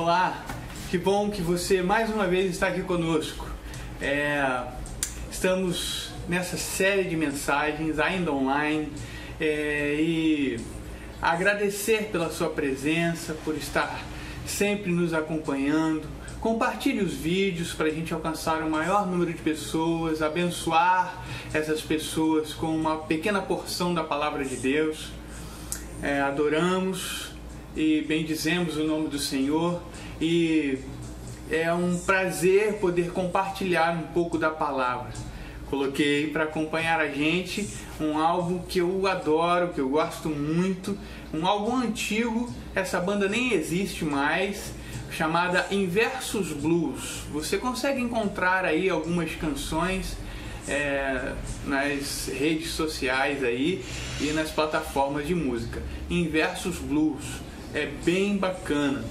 Olá, que bom que você mais uma vez está aqui conosco. Estamos nessa série de mensagens ainda online e agradecer pela sua presença, por estar sempre nos acompanhando. Compartilhe os vídeos para a gente alcançar o maior número de pessoas, abençoar essas pessoas com uma pequena porção da Palavra de Deus. Adoramos e bendizemos o nome do Senhor e é um prazer poder compartilhar um pouco da Palavra. Coloquei para acompanhar a gente um álbum que eu adoro, que eu gosto muito, um álbum antigo, essa banda nem existe mais, chamada Inversus Blues. Você consegue encontrar aí algumas canções nas redes sociais aí e nas plataformas de música. Inversus Blues é bem bacana.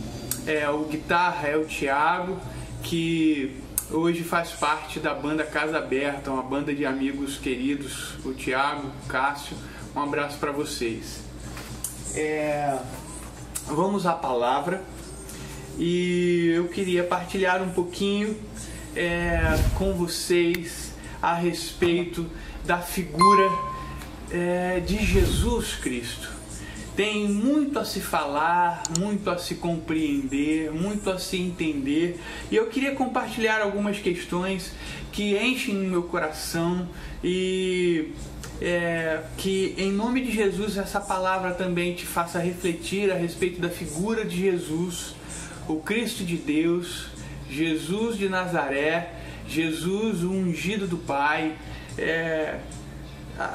O guitarra é o Thiago, que hoje faz parte da banda Casa Aberta, uma banda de amigos queridos, o Thiago, o Cássio. Um abraço para vocês. Vamos à palavra e eu queria partilhar um pouquinho com vocês a respeito da figura de Jesus Cristo. Tem muito a se falar, muito a se compreender, muito a se entender. E eu queria compartilhar algumas questões que enchem o meu coração e que em nome de Jesus essa palavra também te faça refletir a respeito da figura de Jesus, o Cristo de Deus, Jesus de Nazaré, Jesus o ungido do Pai.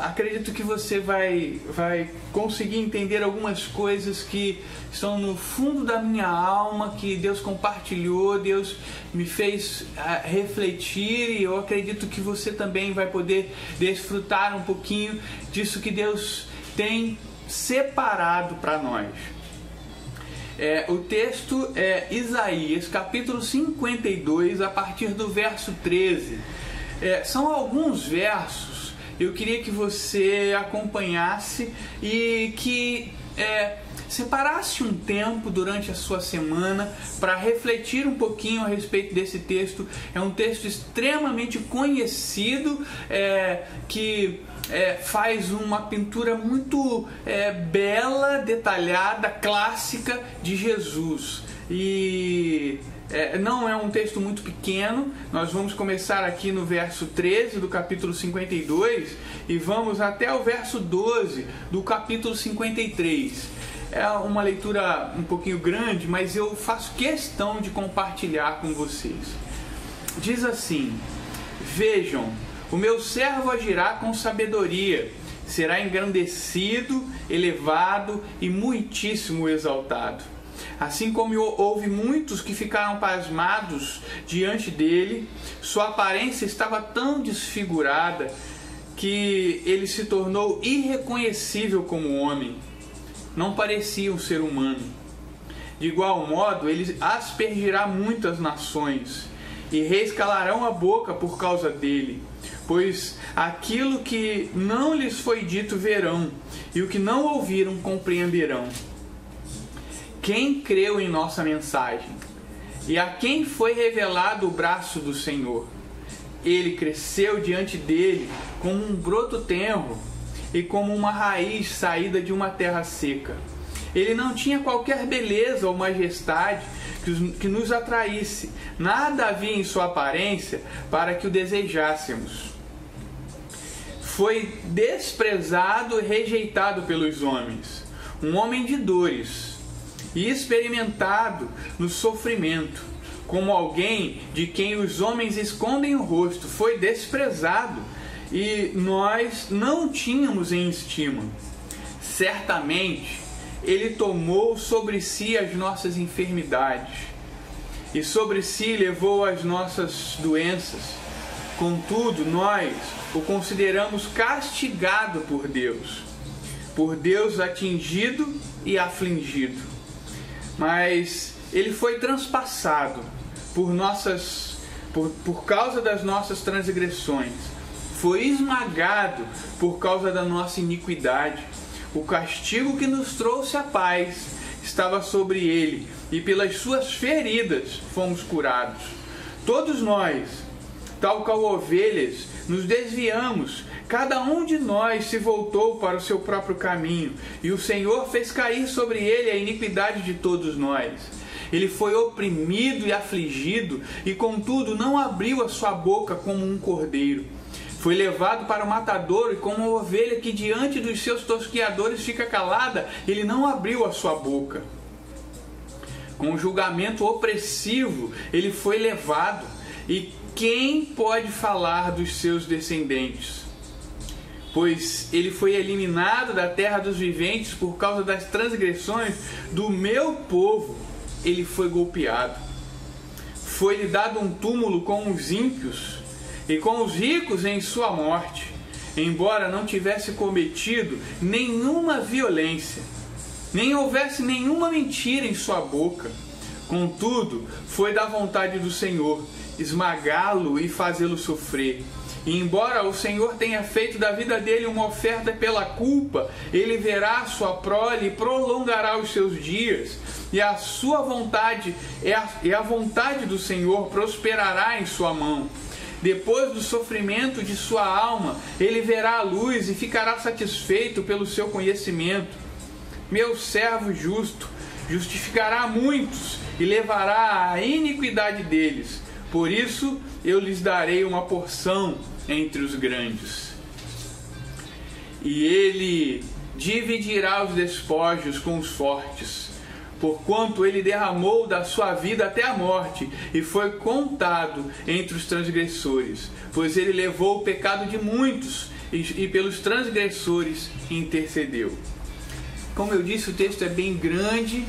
Acredito que você vai conseguir entender algumas coisas que estão no fundo da minha alma, que Deus compartilhou, Deus me fez refletir, e eu acredito que você também vai poder desfrutar um pouquinho disso que Deus tem separado para nós. O texto é Isaías, capítulo 52, a partir do verso 13. São alguns versos. Eu queria que você acompanhasse e que separasse um tempo durante a sua semana para refletir um pouquinho a respeito desse texto. É um texto extremamente conhecido, que faz uma pintura muito bela, detalhada, clássica de Jesus. E não é um texto muito pequeno. Nós vamos começar aqui no verso 13 do capítulo 52 e vamos até o verso 12 do capítulo 53. É uma leitura um pouquinho grande, mas eu faço questão de compartilhar com vocês. Diz assim: vejam, o meu servo agirá com sabedoria, será engrandecido, elevado e muitíssimo exaltado. Assim como houve muitos que ficaram pasmados diante dele, sua aparência estava tão desfigurada que ele se tornou irreconhecível como homem. Não parecia um ser humano. De igual modo, ele aspergirá muitas nações, e reis calarão a boca por causa dele, pois aquilo que não lhes foi dito verão, e o que não ouviram compreenderão. Quem creu em nossa mensagem? E a quem foi revelado o braço do Senhor? Ele cresceu diante dele como um broto tenro e como uma raiz saída de uma terra seca. Ele não tinha qualquer beleza ou majestade que nos atraísse. Nada havia em sua aparência para que o desejássemos. Foi desprezado e rejeitado pelos homens, um homem de dores e experimentado no sofrimento, como alguém de quem os homens escondem o rosto. Foi desprezado e nós não tínhamos em estima. Certamente ele tomou sobre si as nossas enfermidades e sobre si levou as nossas doenças. Contudo, nós o consideramos castigado por Deus atingido e afligido. Mas ele foi transpassado por causa das nossas transgressões, foi esmagado por causa da nossa iniquidade. O castigo que nos trouxe a paz estava sobre ele, e pelas suas feridas fomos curados. Todos nós, tal qual ovelhas, nos desviamos, cada um de nós se voltou para o seu próprio caminho, e o Senhor fez cair sobre ele a iniquidade de todos nós. Ele foi oprimido e afligido, e contudo não abriu a sua boca como um cordeiro. Foi levado para o matadouro, e como uma ovelha que diante dos seus tosquiadores fica calada, ele não abriu a sua boca. Com um julgamento opressivo, ele foi levado. E quem pode falar dos seus descendentes? Pois ele foi eliminado da terra dos viventes por causa das transgressões do meu povo. Ele foi golpeado. Foi-lhe dado um túmulo com os ímpios e com os ricos em sua morte, embora não tivesse cometido nenhuma violência, nem houvesse nenhuma mentira em sua boca. Contudo, foi da vontade do Senhor esmagá-lo e fazê-lo sofrer. E embora o Senhor tenha feito da vida dele uma oferta pela culpa, ele verá a sua prole e prolongará os seus dias, e a sua vontade a vontade do Senhor prosperará em sua mão. Depois do sofrimento de sua alma, ele verá a luz e ficará satisfeito pelo seu conhecimento. Meu servo justo justificará muitos e levará a iniquidade deles. Por isso eu lhes darei uma porção entre os grandes. E ele dividirá os despojos com os fortes, porquanto ele derramou da sua vida até a morte, e foi contado entre os transgressores. Pois ele levou o pecado de muitos, e pelos transgressores intercedeu. Como eu disse, o texto é bem grande,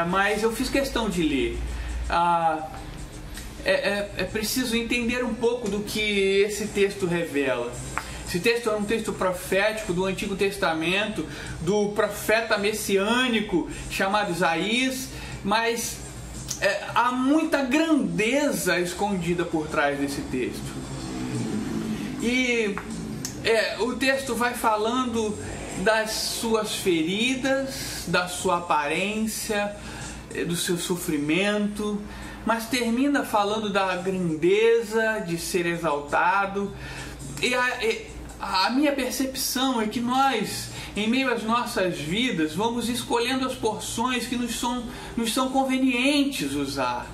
mas eu fiz questão de ler. É preciso entender um pouco do que esse texto revela. Esse texto é um texto profético do Antigo Testamento, do profeta messiânico chamado Isaías, mas há muita grandeza escondida por trás desse texto. E o texto vai falando das suas feridas, da sua aparência, do seu sofrimento, mas termina falando da grandeza de ser exaltado. E a minha percepção é que nós, em meio às nossas vidas, vamos escolhendo as porções que nos são convenientes usar.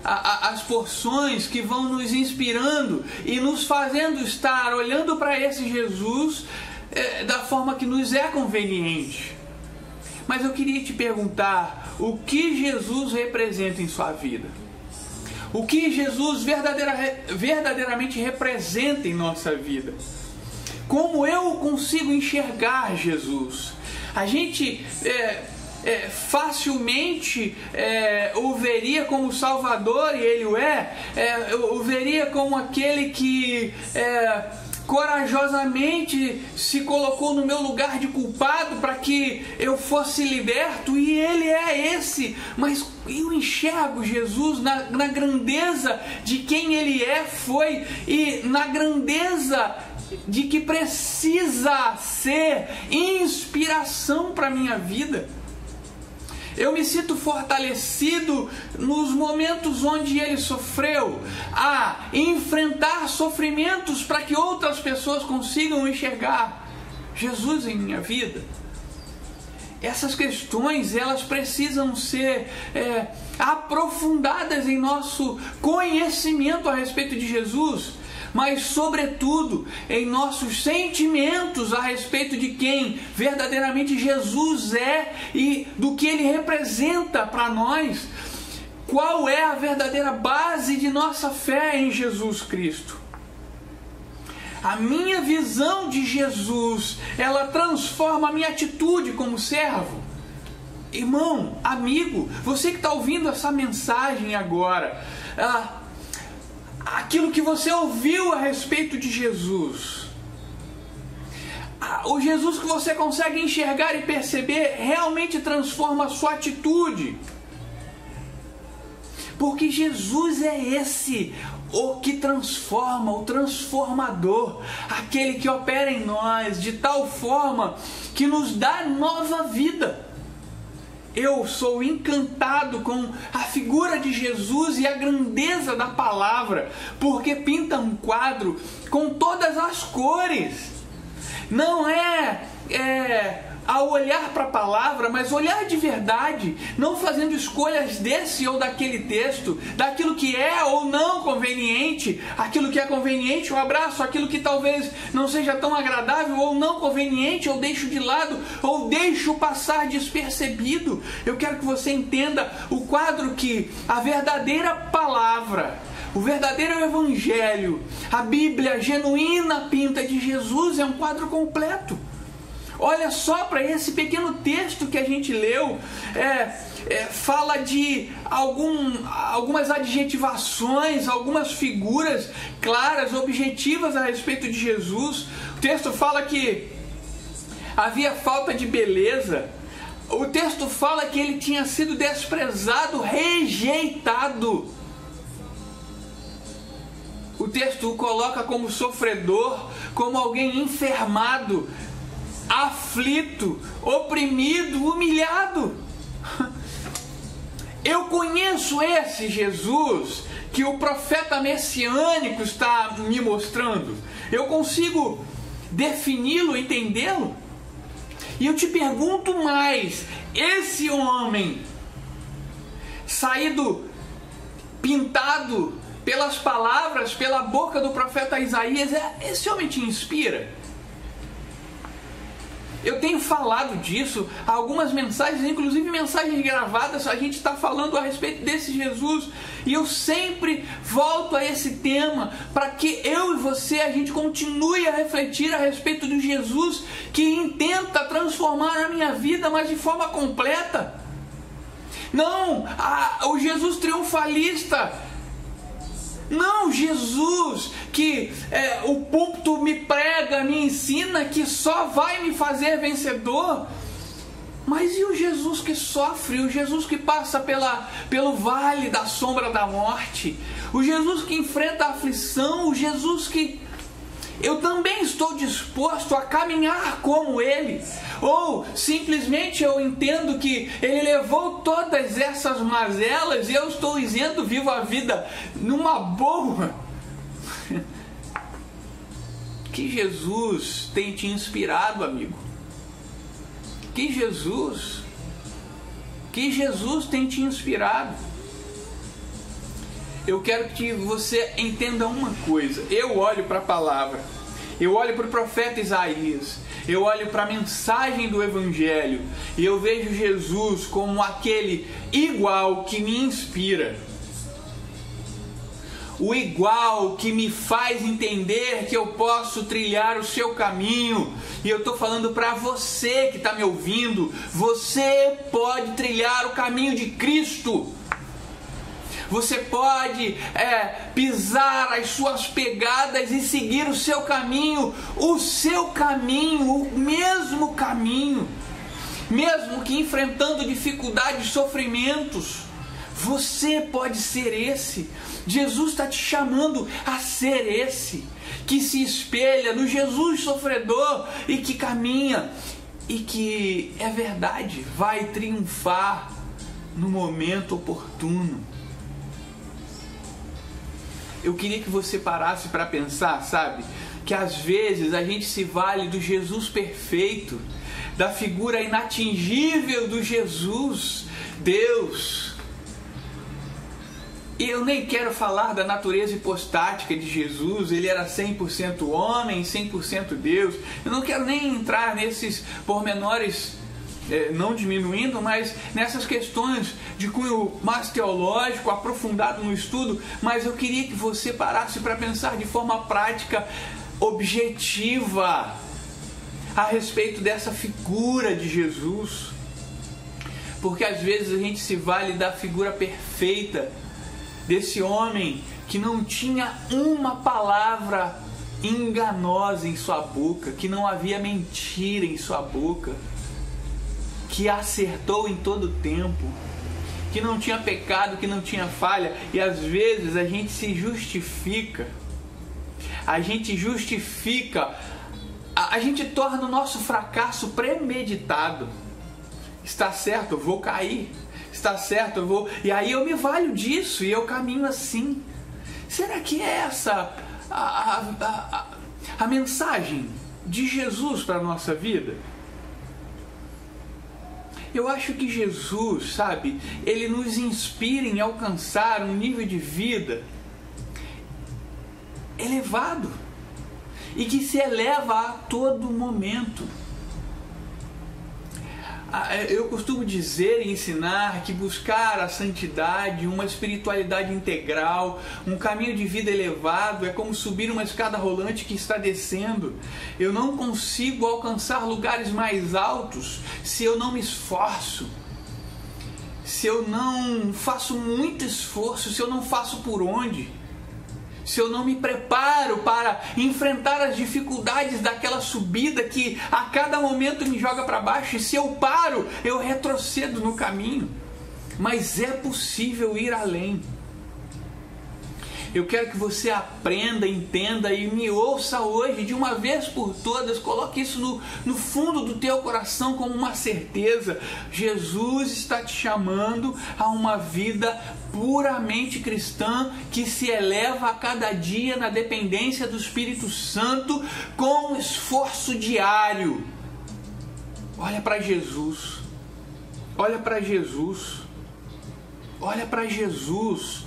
As porções que vão nos inspirando e nos fazendo estar olhando para esse Jesus da forma que nos é conveniente. Mas eu queria te perguntar, o que Jesus representa em sua vida? O que Jesus verdadeiramente representa em nossa vida? Como eu consigo enxergar Jesus? A gente facilmente o veria como Salvador, e Ele o veria como aquele que corajosamente se colocou no meu lugar de culpado para que eu fosse liberto, e Ele é esse. Mas eu enxergo Jesus na grandeza de quem Ele foi, e na grandeza de que precisa ser inspiração para a minha vida. Eu me sinto fortalecido nos momentos onde Ele sofreu, a enfrentar sofrimentos para que outras pessoas consigam enxergar Jesus em minha vida. Essas questões, elas precisam ser aprofundadas em nosso conhecimento a respeito de Jesus, mas sobretudo em nossos sentimentos a respeito de quem verdadeiramente Jesus é e do que Ele representa para nós. Qual é a verdadeira base de nossa fé em Jesus Cristo? A minha visão de Jesus, ela transforma a minha atitude como servo. Irmão, amigo, você que está ouvindo essa mensagem agora, aquilo que você ouviu a respeito de Jesus, o Jesus que você consegue enxergar e perceber, realmente transforma a sua atitude. Porque Jesus é esse, o que transforma, o transformador, aquele que opera em nós de tal forma que nos dá nova vida. eu sou encantado com a figura de Jesus e a grandeza da palavra, porque pinta um quadro com todas as cores. Não é ao olhar para a palavra, mas olhar de verdade, não fazendo escolhas desse ou daquele texto, daquilo que é ou não conveniente, aquilo que é conveniente eu abraço, aquilo que talvez não seja tão agradável ou não conveniente eu deixo de lado, ou deixo passar despercebido. Eu quero que você entenda o quadro que a verdadeira palavra, o verdadeiro evangelho, a Bíblia genuína pinta de Jesus é um quadro completo. Olha só para esse pequeno texto que a gente leu, fala de algumas adjetivações, algumas figuras claras, objetivas a respeito de Jesus. O texto fala que havia falta de beleza. O texto fala que ele tinha sido desprezado, rejeitado. O texto o coloca como sofredor, como alguém enfermado, aflito, oprimido, humilhado. Eu conheço esse Jesus que o profeta messiânico está me mostrando. Eu consigo defini-lo, entendê-lo? E eu te pergunto mais, esse homem saído, pintado pelas palavras, pela boca do profeta Isaías, esse homem te inspira? Eu tenho falado disso, algumas mensagens, inclusive mensagens gravadas, a gente está falando a respeito desse Jesus, e eu sempre volto a esse tema, para que eu e você, a gente continue a refletir a respeito do Jesus, que intenta transformar a minha vida, mas de forma completa. Não, o Jesus triunfalista. Não, Jesus que o púlpito me prega, me ensina que só vai me fazer vencedor. Mas e o Jesus que sofre, o Jesus que passa pelo vale da sombra da morte, o Jesus que enfrenta a aflição, o Jesus que eu também estou disposto a caminhar como Ele? Ou simplesmente eu entendo que Ele levou todas essas mazelas e eu estou isento, vivo a vida numa boa? Que Jesus tem te inspirado, amigo? Que Jesus tem te inspirado? Eu quero que você entenda uma coisa. Eu olho para a palavra, eu olho para o profeta Isaías, eu olho para a mensagem do Evangelho e eu vejo Jesus como aquele igual que me inspira, o igual que me faz entender que eu posso trilhar o seu caminho. E eu estou falando para você que está me ouvindo, você pode trilhar o caminho de Cristo. Você pode pisar as suas pegadas e seguir o seu caminho, o mesmo caminho, mesmo que enfrentando dificuldades, sofrimentos. Você pode ser esse. Jesus está te chamando a ser esse, que se espelha no Jesus sofredor e que caminha e que, é verdade, vai triunfar no momento oportuno. Eu queria que você parasse para pensar, sabe? Que às vezes a gente se vale do Jesus perfeito, da figura inatingível do Jesus, Deus. E eu nem quero falar da natureza hipostática de Jesus, ele era 100% homem, 100% Deus. Eu não quero nem entrar nesses pormenores, não diminuindo, mas nessas questões de cunho mais teológico, aprofundado no estudo. Mas eu queria que você parasse para pensar de forma prática, objetiva, a respeito dessa figura de Jesus. Porque às vezes a gente se vale da figura perfeita desse homem que não tinha uma palavra enganosa em sua boca, que não havia mentira em sua boca, que acertou em todo o tempo, que não tinha pecado, que não tinha falha. E às vezes a gente se justifica, a gente torna o nosso fracasso premeditado. Está certo, eu vou cair. Está certo, eu vou... E aí eu me valho disso e eu caminho assim. Será que é essa a mensagem de Jesus para a nossa vida? Eu acho que Jesus, sabe, ele nos inspira em alcançar um nível de vida elevado e que se eleva a todo momento. Eu costumo dizer e ensinar que buscar a santidade, uma espiritualidade integral, um caminho de vida elevado é como subir uma escada rolante que está descendo. Eu não consigo alcançar lugares mais altos se eu não me esforço, se eu não faço muito esforço, se eu não faço por onde. Se eu não me preparo para enfrentar as dificuldades daquela subida que a cada momento me joga para baixo, e se eu paro, eu retrocedo no caminho. Mas é possível ir além. Eu quero que você aprenda, entenda e me ouça hoje de uma vez por todas. Coloque isso no fundo do teu coração como uma certeza. Jesus está te chamando a uma vida puramente cristã que se eleva a cada dia na dependência do Espírito Santo com esforço diário. Olha para Jesus. Olha para Jesus. Olha para Jesus.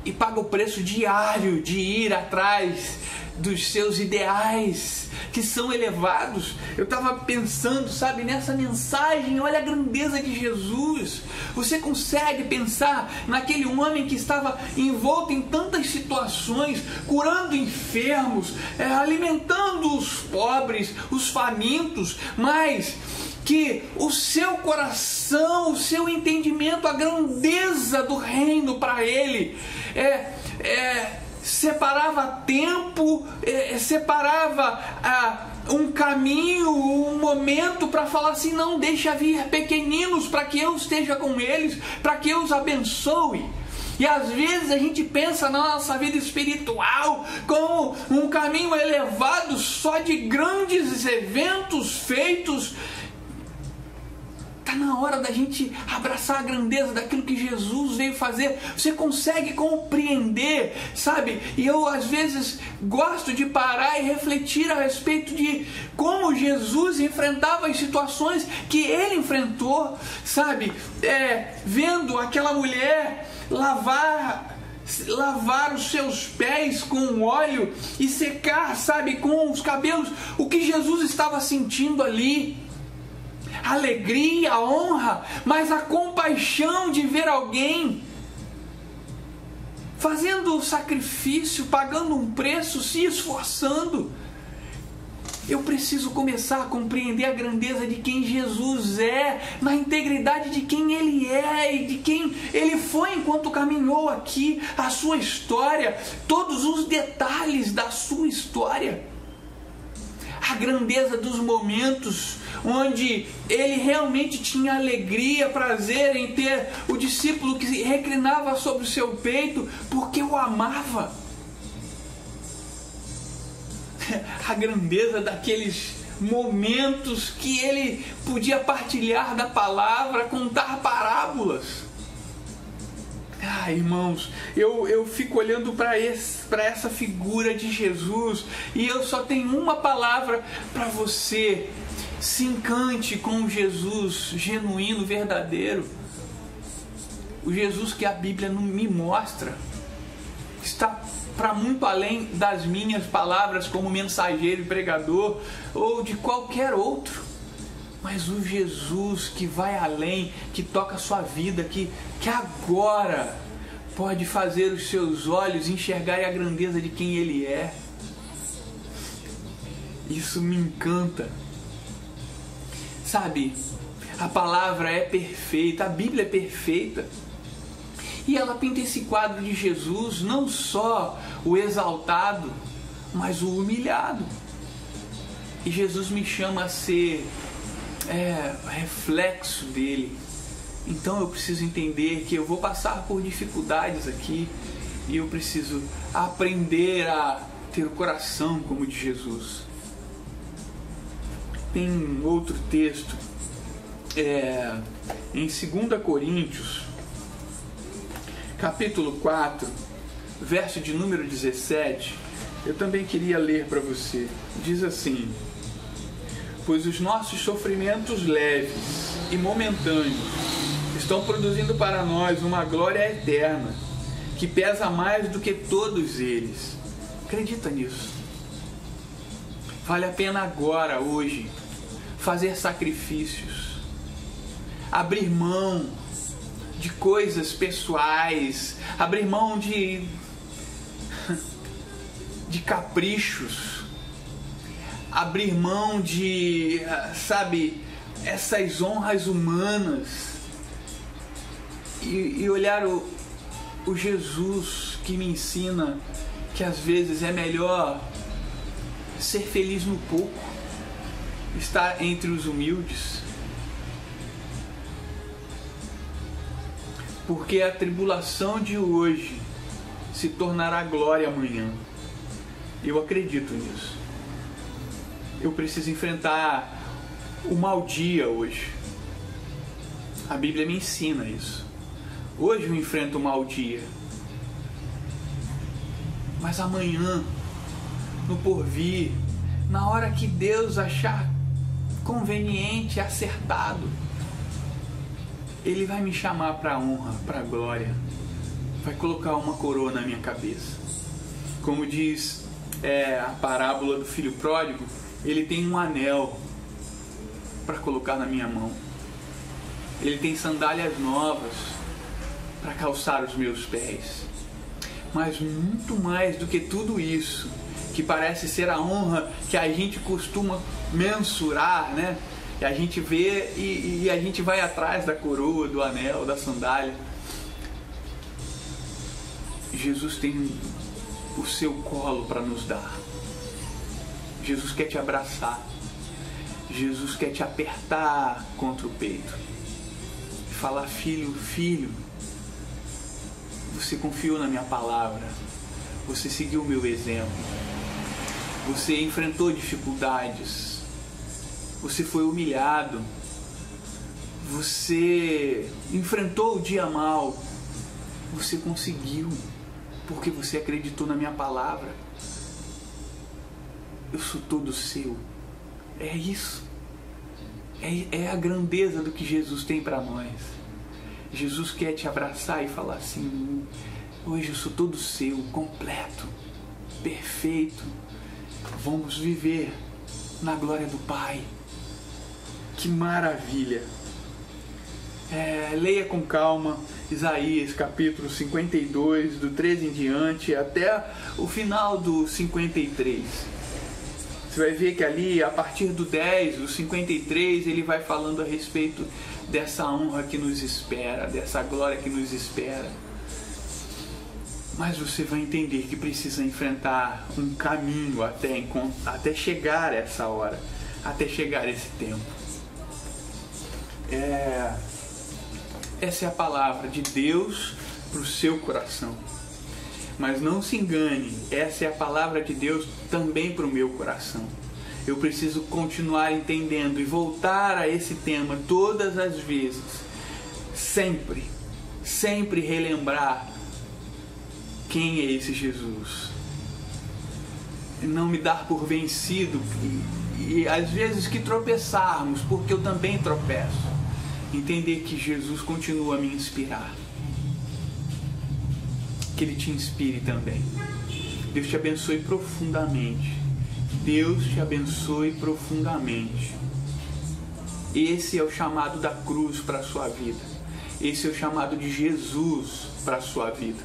E paga o preço diário de ir atrás dos seus ideais, que são elevados. Eu estava pensando, sabe, nessa mensagem, olha a grandeza de Jesus. Você consegue pensar naquele homem que estava envolto em tantas situações, curando enfermos, alimentando os pobres, os famintos, mas que o seu coração, o seu entendimento, a grandeza do reino para ele separava tempo, separava um caminho, um momento para falar assim: não, deixa vir pequeninos para que eu esteja com eles, para que eu os abençoe. E às vezes a gente pensa na nossa vida espiritual como um caminho elevado só de grandes eventos feitos. Está na hora da gente abraçar a grandeza daquilo que Jesus veio fazer. Você consegue compreender, sabe? E eu às vezes gosto de parar e refletir a respeito de como Jesus enfrentava as situações que ele enfrentou, sabe? Vendo aquela mulher lavar os seus pés com óleo e secar, sabe, com os cabelos, o que Jesus estava sentindo ali. A alegria, a honra, mas a compaixão de ver alguém fazendo o sacrifício, pagando um preço, se esforçando. Eu preciso começar a compreender a grandeza de quem Jesus é, na integridade de quem Ele é e de quem Ele foi enquanto caminhou aqui, a sua história, todos os detalhes da sua história. A grandeza dos momentos onde ele realmente tinha alegria, prazer em ter o discípulo que reclinava sobre o seu peito porque o amava. A grandeza daqueles momentos que ele podia partilhar da palavra, contar parábolas. Irmãos, eu fico olhando para essa figura de Jesus e eu só tenho uma palavra para você: se encante com o Jesus genuíno, verdadeiro. O Jesus que a Bíblia me mostra está para muito além das minhas palavras como mensageiro e pregador ou de qualquer outro. Mas o Jesus que vai além, que toca a sua vida, que agora pode fazer os seus olhos enxergarem a grandeza de quem Ele é. Isso me encanta. Sabe, a palavra é perfeita, a Bíblia é perfeita. E ela pinta esse quadro de Jesus, não só o exaltado, mas o humilhado. E Jesus me chama a ser reflexo dele. Então eu preciso entender que eu vou passar por dificuldades aqui e eu preciso aprender a ter o coração como o de Jesus. tem um outro texto, em 2 Coríntios, capítulo 4, verso de número 17, eu também queria ler para você. Diz assim: pois os nossos sofrimentos leves e momentâneos estão produzindo para nós uma glória eterna, que pesa mais do que todos eles. Acredita nisso? Vale a pena agora, hoje, fazer sacrifícios, abrir mão de coisas pessoais, abrir mão de caprichos, abrir mão de, essas honras humanas e olhar o Jesus que me ensina que às vezes é melhor ser feliz no pouco, estar entre os humildes, porque a tribulação de hoje se tornará glória amanhã. Eu acredito nisso. Eu preciso enfrentar o mau dia hoje. A Bíblia me ensina isso. Hoje eu enfrento o mau dia, mas amanhã, no porvir, na hora que Deus achar conveniente, acertado, Ele vai me chamar para a honra, para a glória, vai colocar uma coroa na minha cabeça. Como diz a parábola do filho pródigo, ele tem um anel para colocar na minha mão, ele tem sandálias novas para calçar os meus pés. Mas muito mais do que tudo isso, que parece ser a honra que a gente costuma mensurar, né? E a gente vê e a gente vai atrás da coroa, do anel, da sandália. Jesus tem o seu colo para nos dar. Jesus quer te abraçar. Jesus quer te apertar contra o peito e falar: filho, filho, você confiou na minha palavra, você seguiu o meu exemplo, você enfrentou dificuldades, você foi humilhado, você enfrentou o dia mau, você conseguiu, porque você acreditou na minha palavra. Eu sou todo seu. É isso. É a grandeza do que Jesus tem para nós. Jesus quer te abraçar e falar assim: hoje eu sou todo seu, completo, perfeito. Vamos viver na glória do Pai. Que maravilha! Leia com calma Isaías capítulo 52, do 13 em diante até o final do 53. Você vai ver que ali, a partir do 10, do 53, ele vai falando a respeito dessa honra que nos espera, dessa glória que nos espera. Mas você vai entender que precisa enfrentar um caminho até chegar essa hora, até chegar esse tempo. Essa é a palavra de Deus para o seu coração. Mas não se engane, essa é a palavra de Deus também para o meu coração. Eu preciso continuar entendendo e voltar a esse tema todas as vezes. Sempre, sempre relembrar quem é esse Jesus. Não me dar por vencido e às vezes que tropeçarmos, porque eu também tropeço. Entender que Jesus continua a me inspirar. Que Ele te inspire também. Deus te abençoe profundamente. Deus te abençoe profundamente. Esse é o chamado da cruz para a sua vida. Esse é o chamado de Jesus para a sua vida.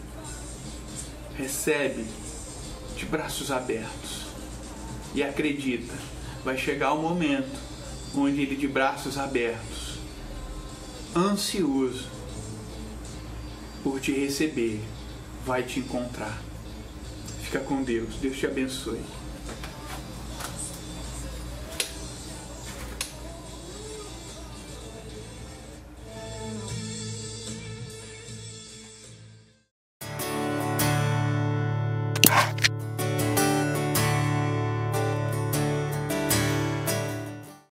Recebe de braços abertos. E acredita, vai chegar o momento onde Ele, de braços abertos, ansioso por te receber, vai te encontrar. Fica com Deus. Deus te abençoe.